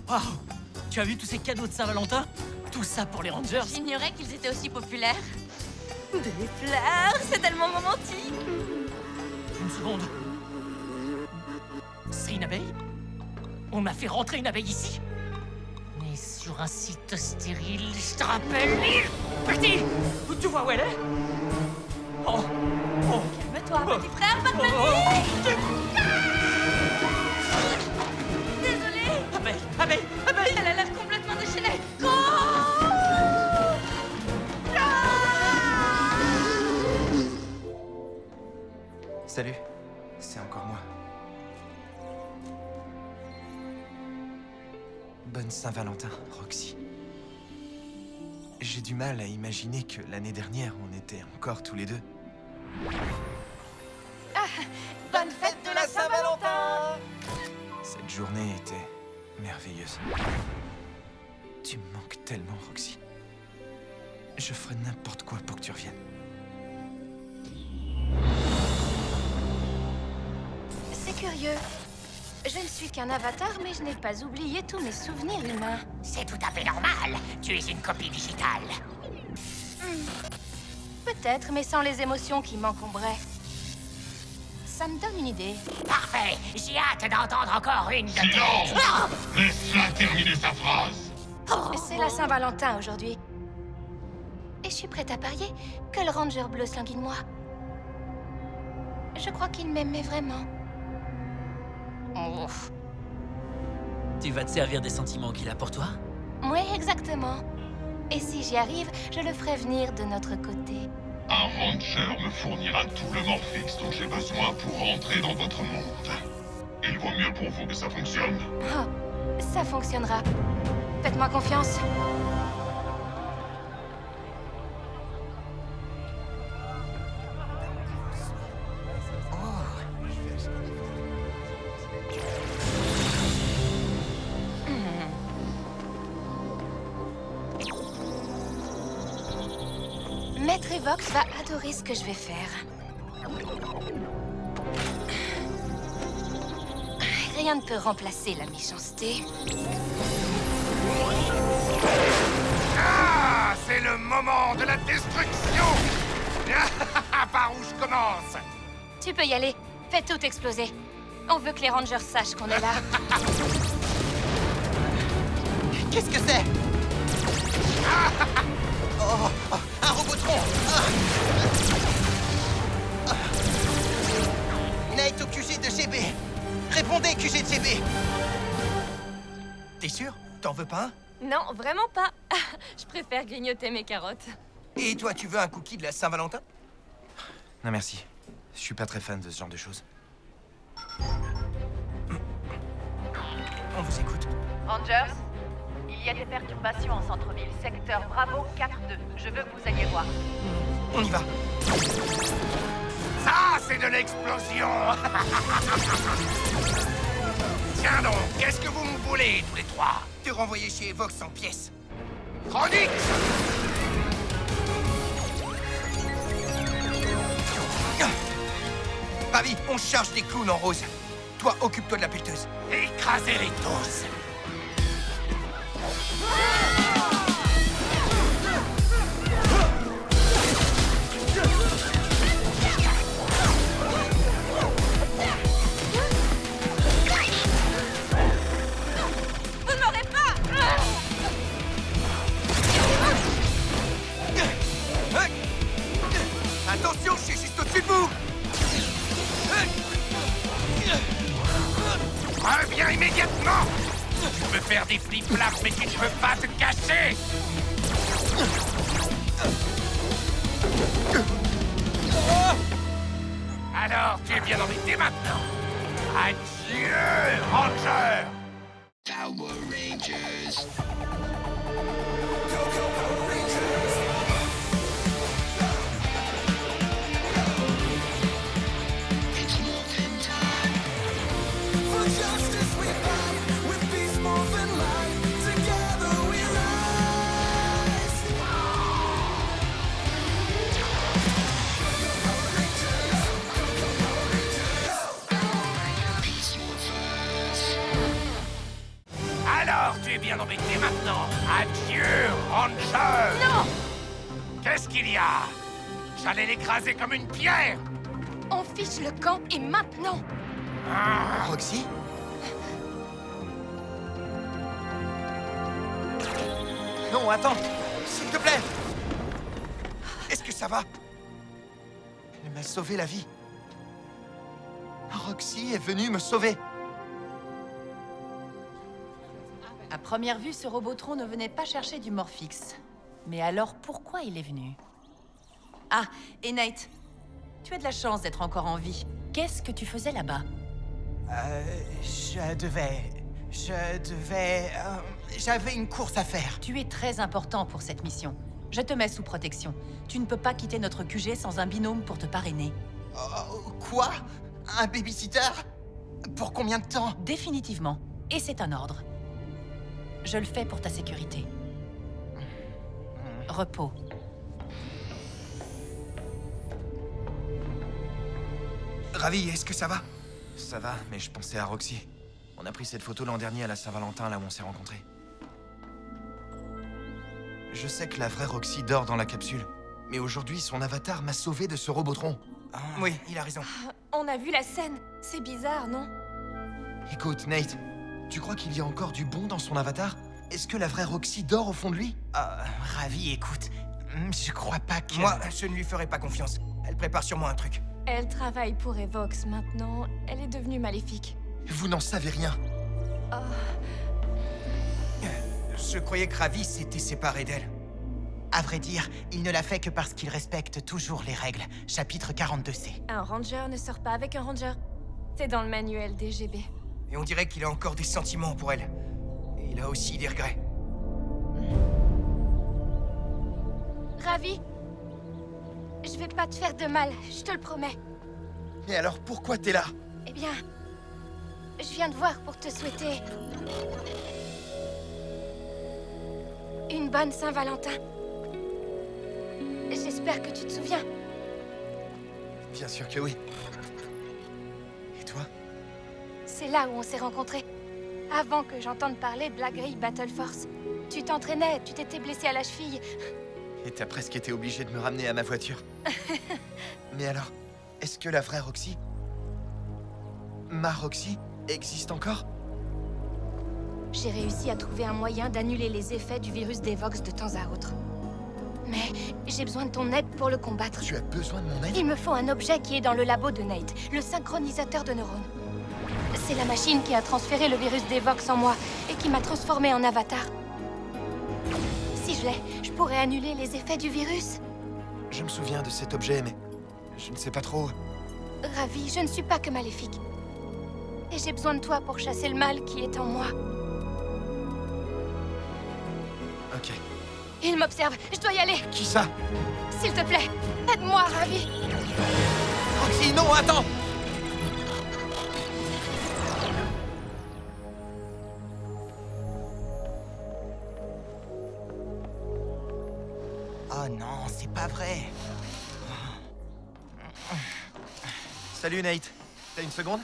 Waouh! Tu as vu tous ces cadeaux de Saint-Valentin? Tout ça pour les Rangers? J'ignorais qu'ils étaient aussi populaires. Des fleurs, c'est tellement romantique. Une seconde. C'est une abeille? On m'a fait rentrer une abeille ici? Mais sur un site stérile, je te rappelle... Petit! Tu vois où elle est? Oh! Oh! Calme-toi, petit frère, pas de panique. Désolée. Abeille! Abeille! Abeille! Elle a l'air complètement déchaînée. Cours. Salut, c'est encore moi. Bonne Saint-Valentin, Roxy. J'ai du mal à imaginer que l'année dernière, on était encore tous les deux. Bonne fête de la Saint-Valentin. Cette journée était merveilleuse. Tu me manques tellement, Roxy. Je ferais n'importe quoi pour que tu reviennes. C'est curieux. Je ne suis qu'un avatar, mais je n'ai pas oublié tous mes souvenirs humains. C'est tout à fait normal. Tu es une copie digitale. Peut-être, mais sans les émotions qui m'encombraient. Ça me donne une idée. Parfait. J'ai hâte d'entendre encore une de tes... Silence! Ah. Laisse-la terminer sa phrase. C'est la Saint-Valentin aujourd'hui. Et je suis prête à parier que le Ranger bleu s'inquiète de moi. Je crois qu'il m'aimait vraiment. Ouf. Tu vas te servir des sentiments qu'il a pour toi? Oui, exactement. Et si j'y arrive, je le ferai venir de notre côté. Un ranger me fournira tout le morphix dont j'ai besoin pour rentrer dans votre monde. Il vaut mieux pour vous que ça fonctionne. Oh, ça fonctionnera. Faites-moi confiance. Maître Evox va adorer ce que je vais faire. Rien ne peut remplacer la méchanceté. Ah, c'est le moment de la destruction. Par où je commence? Tu peux y aller. Fais tout exploser. On veut que les Rangers sachent qu'on est là. Qu'est-ce que c'est? Oh, un Robotron! Nate au QG de GB. Répondez, QG de GB. T'es sûr? T'en veux pas un? Non, vraiment pas. Je préfère grignoter mes carottes. Et toi, tu veux un cookie de la Saint-Valentin? Non, merci. Je suis pas très fan de ce genre de choses. On vous écoute. Rangers, il y a des perturbations en centre-ville, secteur Bravo 4-2. Je veux que vous alliez voir. On y va. Ça, c'est de l'explosion. Tiens donc, qu'est-ce que vous me voulez, tous les trois? Te renvoyer chez Vox en pièces. Chronique! Ravi, on charge des clowns en rose. Toi, occupe-toi de la pelleteuse. Écrasez-les tous! Vous ne m'aurez pas. Attention, je suis juste au-dessus de vous. Reviens immédiatement! Tu peux faire des flip-flaps, mais tu ne peux pas te cacher! Alors, tu es bien embêté maintenant? Adieu, Ranger! Power Rangers. It's morphin' time. For justice we fight, with peace more than light. Together we rise. Peace Morphers. Alors, bien embêté maintenant. Adieu, Ranger! Non! Qu'est-ce qu'il y a? J'allais l'écraser comme une pierre! On fiche le camp et maintenant! Roxy? Non, attends! S'il te plaît! Est-ce que ça va? Elle m'a sauvé la vie. Roxy est venue me sauver. À première vue, ce Robotron ne venait pas chercher du Morphix. Mais alors, pourquoi il est venu? Ah, et Nate, tu as de la chance d'être encore en vie. Qu'est-ce que tu faisais là-bas? J'avais une course à faire. Tu es très important pour cette mission. Je te mets sous protection. Tu ne peux pas quitter notre QG sans un binôme pour te parrainer. Quoi? Un babysitter? Pour combien de temps? Définitivement. Et c'est un ordre. Je le fais pour ta sécurité. Repos. Ravi, est-ce que ça va? Ça va, mais je pensais à Roxy. On a pris cette photo l'an dernier à la Saint-Valentin, là où on s'est rencontrés. Je sais que la vraie Roxy dort dans la capsule. Mais aujourd'hui, son avatar m'a sauvé de ce Robotron. Oui, il a raison. On a vu la scène. C'est bizarre, non? Écoute, Nate, tu crois qu'il y a encore du bon dans son avatar? Est-ce que la vraie Roxy dort au fond de lui? Ravi, écoute. Je crois pas que... Moi, je ne lui ferai pas confiance. Elle prépare sûrement un truc. Elle travaille pour Evox maintenant. Elle est devenue maléfique. Vous n'en savez rien. Je croyais que Ravi s'était séparé d'elle. À vrai dire, il ne l'a fait que parce qu'il respecte toujours les règles. Chapitre 42C. Un ranger ne sort pas avec un ranger. C'est dans le manuel des GB. Et on dirait qu'il a encore des sentiments pour elle. Et il a aussi des regrets. Ravi, je vais pas te faire de mal, je te le promets. Mais alors pourquoi t'es là? Eh bien, je viens de voir pour te souhaiter une bonne Saint-Valentin. J'espère que tu te souviens. Bien sûr que oui. Et toi? C'est là où on s'est rencontrés. Avant que j'entende parler de la grille Battle Force. Tu t'entraînais, tu t'étais blessé à la cheville. Et t'as presque été obligé de me ramener à ma voiture. Mais alors, est-ce que la vraie Roxy, ma Roxy, existe encore? J'ai réussi à trouver un moyen d'annuler les effets du virus d'Evox de temps à autre. Mais j'ai besoin de ton aide pour le combattre. Tu as besoin de mon aide? Il me faut un objet qui est dans le labo de Nate, le synchronisateur de neurones. C'est la machine qui a transféré le virus d'Evox en moi et qui m'a transformé en avatar. Si je l'ai, je pourrais annuler les effets du virus. Je me souviens de cet objet, mais je ne sais pas trop. Ravi, je ne suis pas que maléfique. Et j'ai besoin de toi pour chasser le mal qui est en moi. Ok. Il m'observe, je dois y aller. Qui ça? S'il te plaît, aide-moi, Ravi. Roxy, non, attends! Oh non, c'est pas vrai. Salut Nate. T'as une seconde?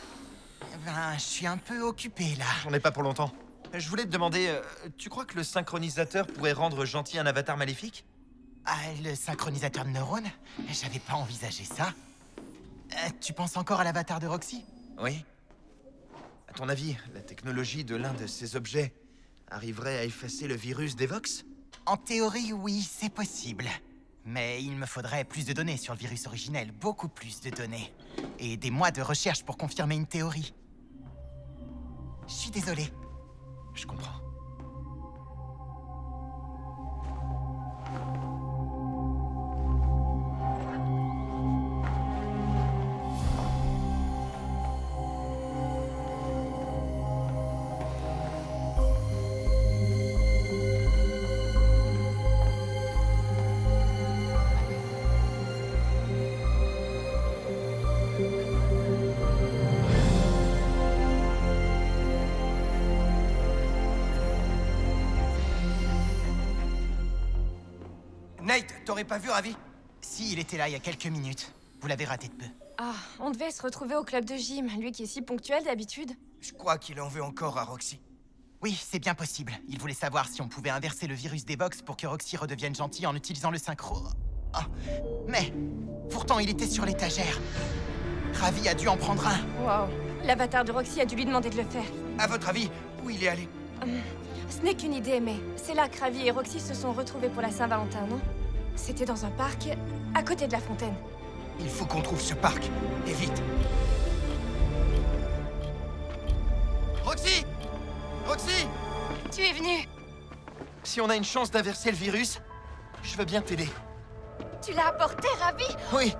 Ben, je suis un peu occupé là. J'en ai pas pour longtemps. Je voulais te demander, tu crois que le synchronisateur pourrait rendre gentil un avatar maléfique? Ah, le synchronisateur de neurones? J'avais pas envisagé ça. Tu penses encore à l'avatar de Roxy? Oui. À ton avis, la technologie de l'un de ces objets arriverait à effacer le virus d'Evox? En théorie, oui, c'est possible. Mais il me faudrait plus de données sur le virus originel, beaucoup plus de données. Et des mois de recherche pour confirmer une théorie. Je suis désolé. Je comprends. Nate, t'aurais pas vu Ravi? Si, il était là il y a quelques minutes. Vous l'avez raté de peu. Ah, on devait se retrouver au club de gym, lui qui est si ponctuel d'habitude. Je crois qu'il en veut encore à Roxy. Oui, c'est bien possible. Il voulait savoir si on pouvait inverser le virus des Vox pour que Roxy redevienne gentille en utilisant le synchro... Oh. Mais... Pourtant, il était sur l'étagère. Ravi a dû en prendre un. Wow. L'avatar de Roxy a dû lui demander de le faire. À votre avis, où il est allé? Ce n'est qu'une idée, mais c'est là que Ravi et Roxy se sont retrouvés pour la Saint-Valentin, non? C'était dans un parc, à côté de la fontaine. Il faut qu'on trouve ce parc. Et vite. Roxy! Roxy! Tu es venu. Si on a une chance d'inverser le virus, je veux bien t'aider. Tu l'as apporté, Ravi? Oui.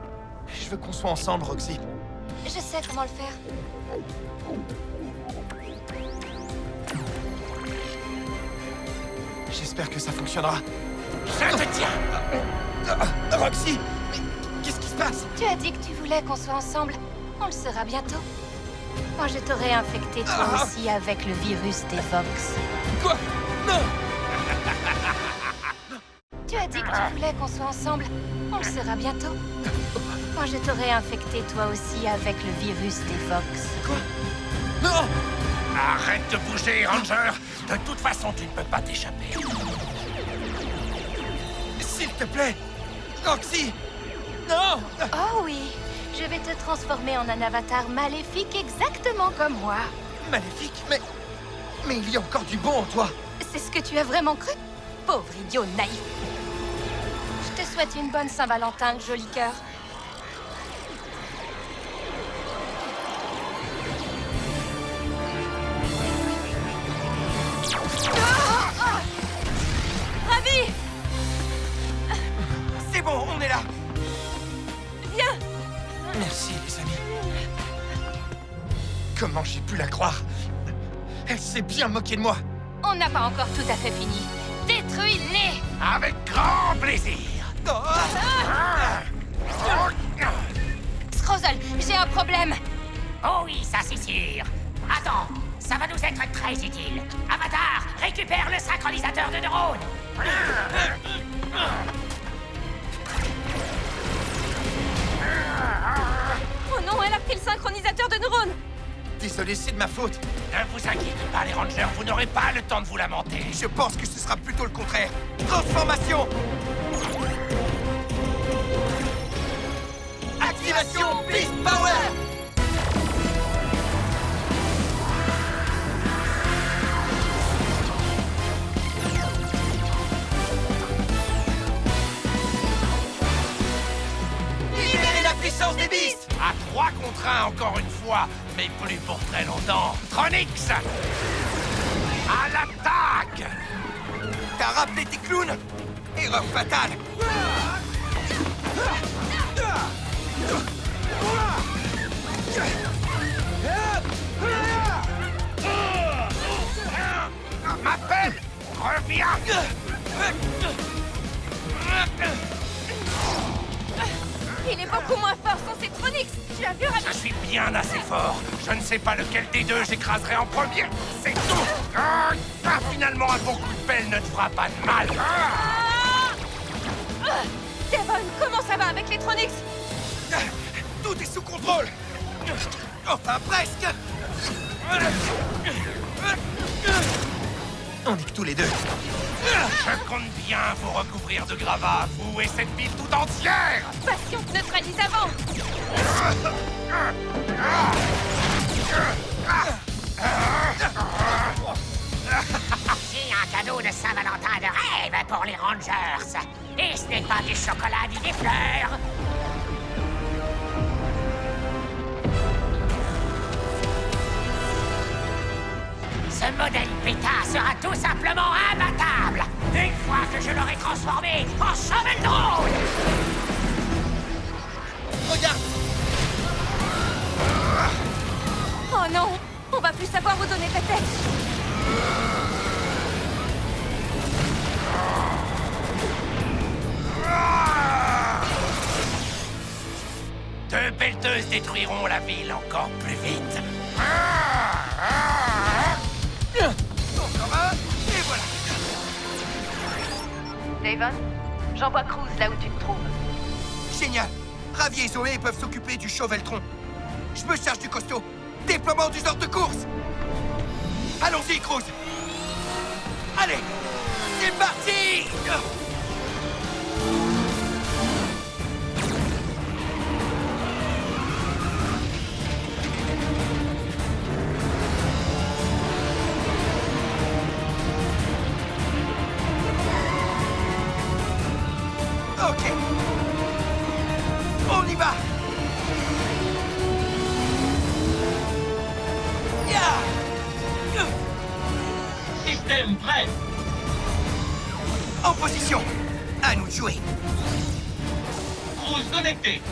Je veux qu'on soit ensemble, Roxy. Je sais comment le faire. J'espère que ça fonctionnera. Je te tiens! Roxy! Mais qu'est-ce qui se passe? Tu as dit que tu voulais qu'on soit ensemble. On le sera bientôt. Quand je t'aurai infecté toi aussi avec le virus des Vox. Quoi? Non! Tu as dit que tu voulais qu'on soit ensemble. On le sera bientôt. Quand je t'aurai infecté toi aussi avec le virus des Vox. Quoi? Non! Arrête de bouger, Ranger! De toute façon, tu ne peux pas t'échapper. S'il te plaît! Roxy! Non! Oh oui, je vais te transformer en un avatar maléfique exactement comme moi. Maléfique? Mais il y a encore du bon en toi! C'est ce que tu as vraiment cru? Pauvre idiot naïf. Je te souhaite une bonne Saint-Valentin, le joli cœur. Ravi! C'est bon, on est là! Viens! Merci, les amis. Comment j'ai pu la croire? Elle s'est bien moquée de moi. On n'a pas encore tout à fait fini. Détruis-les! Avec grand plaisir! Scrozzle, j'ai un problème. Oh oui, ça c'est sûr. Attends, ça va nous être très utile. Avatar, récupère le synchronisateur de neurones. Oh non, elle a pris le synchronisateur de neurones. Désolé, c'est de ma faute. Ne vous inquiétez pas, les Rangers, vous n'aurez pas le temps de vous lamenter. Je pense que ce sera plutôt le contraire. Transformation! Activation Beast Power! Libérez la puissance des Beasts! À 3 contre 1 encore une fois, mais plus pour très longtemps. Tronix! À l'attaque! T'as rappelé tes clowns? Erreur fatale! M'appelle! Reviens! Il est beaucoup moins fort sans ses Tronix. Tu as vu, Ravi? Je suis bien assez fort. Je ne sais pas lequel des deux j'écraserai en premier. C'est tout! Finalement, un bon coup de pelle ne te fera pas de mal. Devon, comment ça va avec les Tronix? Tout est sous contrôle! Enfin, presque! On est que tous les deux. Je compte bien vous recouvrir de gravats, vous et cette ville tout entière! Passion te neutralise avant. J'ai un cadeau de Saint-Valentin de rêve pour les Rangers. Et ce n'est pas du chocolat ni des fleurs. Ce modèle péta sera tout simplement imbattable. Une fois que je l'aurai transformé en cheval drôle. Regarde! Oh non, on va plus savoir où donner ta tête. Deux pelleteuses détruiront la ville encore plus vite. Encore un, et voilà! Devon, j'envoie Cruz là où tu te trouves. Génial! Ravi et Zoé peuvent s'occuper du Chauveltron. Je me charge du costaud. Déploiement du ordre de course! Allons-y, Cruz! Allez, c'est parti! Ok. On y va. Ya. Système prêt. En position. À nous de jouer. Cruise connecté.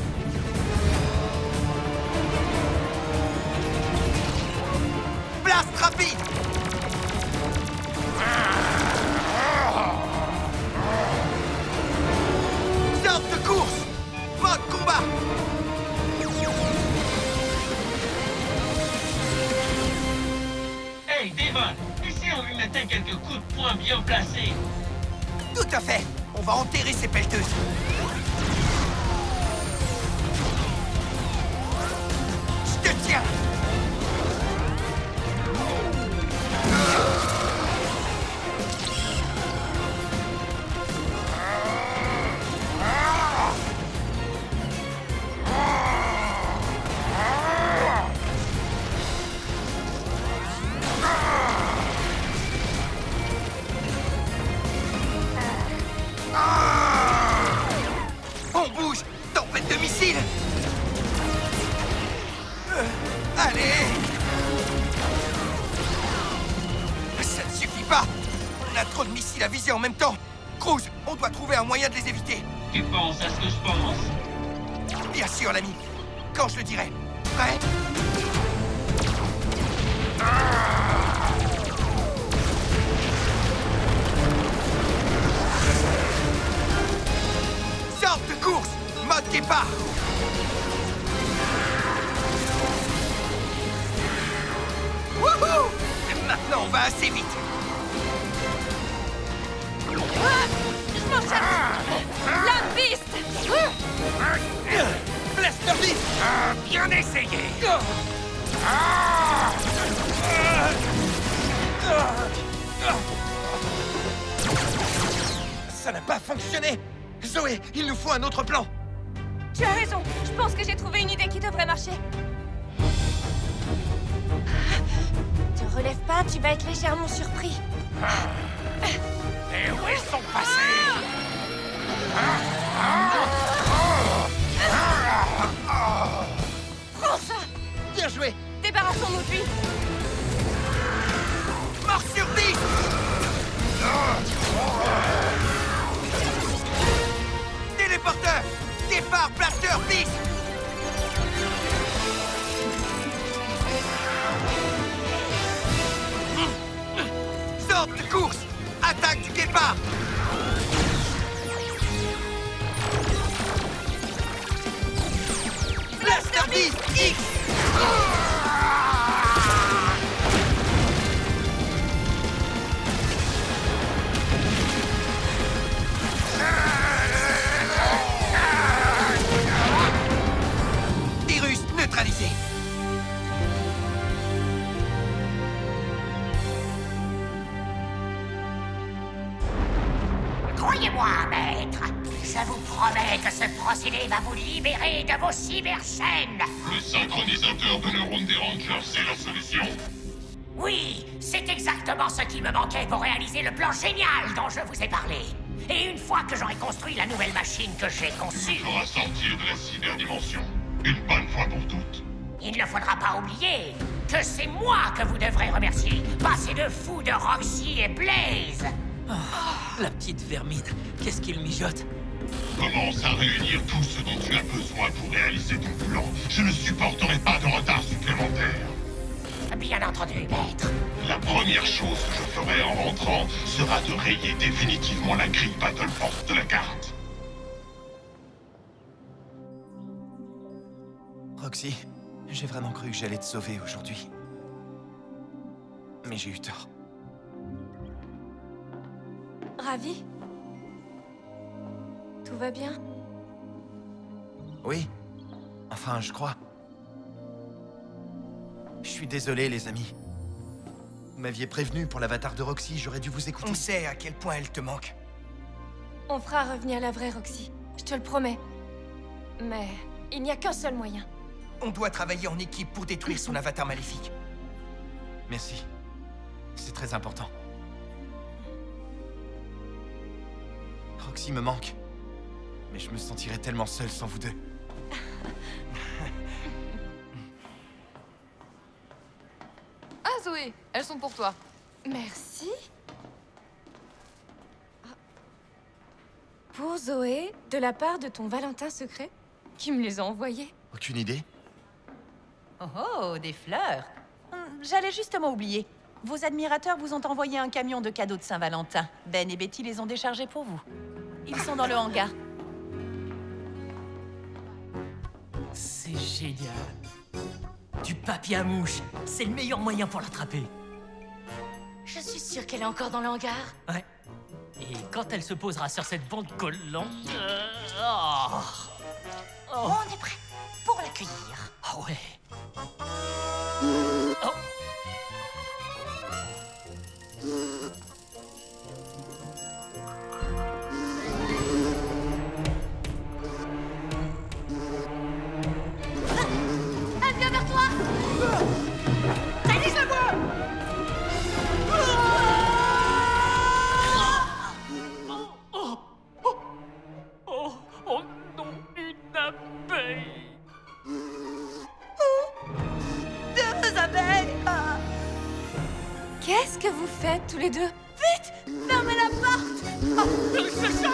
Blast rapide. Sorte de course. Mode combat. Hey, Devon, et si on lui mettait quelques coups de poing bien placés? Tout à fait. On va enterrer ces pelleteuses. Je te tiens. On bouge. Tempête de missiles. Allez. Ça ne suffit pas. On a trop de missiles à viser en même temps. Cruz, on doit trouver un moyen de les éviter. Tu penses à ce que je pense? Bien sûr, l'ami. Quand je le dirai. Prêt? Sorte de course. Mode départ. Wouhou! Maintenant, on va assez vite. Je m'en charge. La piste. Blaster Beast. Bien essayé. Ça n'a pas fonctionné. Zoé, il nous faut un autre plan. Tu as raison. Je pense que j'ai trouvé une idée qui devrait marcher. Te relève pas, tu vas être légèrement surpris. Et où ils sont passés? Prends ça. Bien joué. Débarrassons-nous de lui. Mort sur 10. Téléporteur. Départ Blaster Beast. Sorte de course. Attaque du guépard. Blaster Beast X. Virus neutralisé. Croyez-moi, maître, je vous promets que ce procédé va vous libérer de vos cyberchaînes. Le synchronisateur de neurones des Rangers, c'est la solution? Oui, c'est exactement ce qui me manquait pour réaliser le plan génial dont je vous ai parlé. Et une fois que j'aurai construit la nouvelle machine que j'ai conçue, Il faudra sortir de la cyberdimension. Une bonne fois pour toutes. il ne faudra pas oublier que c'est moi que vous devrez remercier, pas ces deux fous de Roxy et Blaze. La petite vermine, qu'est-ce qu'il mijote? Commence à réunir tout ce dont tu as besoin pour réaliser ton plan. Je ne supporterai pas de retard supplémentaire. Bien entendu, maître. La première chose que je ferai en rentrant sera de rayer définitivement la grille Battleforce de la carte. Roxy, j'ai vraiment cru que j'allais te sauver aujourd'hui. Mais j'ai eu tort. Ravi? Tout va bien? Oui. Enfin, je crois. Je suis désolé, les amis. m'aviez prévenu pour l'avatar de Roxy, j'aurais dû vous écouter. On sait à quel point elle te manque. On fera revenir la vraie Roxy. Je te le promets. Mais il n'y a qu'un seul moyen. On doit travailler en équipe pour détruire son avatar maléfique. Merci. C'est très important. Roxy me manque. Mais je me sentirais tellement seul sans vous deux. Ah Zoé, elles sont pour toi. Merci. Pour Zoé, de la part de ton Valentin secret, qui me les a envoyés. Aucune idée? Oh oh, des fleurs. J'allais justement oublier. Vos admirateurs vous ont envoyé un camion de cadeaux de Saint-Valentin. Ben et Betty les ont déchargés pour vous. Ils sont dans le hangar. C'est génial. Du papier à mouche, c'est le meilleur moyen pour l'attraper. Je suis sûre qu'elle est encore dans le hangar. Ouais. Et quand elle se posera sur cette bande collante... On est prêt pour l'accueillir. Ah ouais. Elle vient vers toi. Oh non, une abeille. Deux abeilles. Qu'est-ce que vous faites tous les deux? Vite, fermez la porte. Elle s'échappe.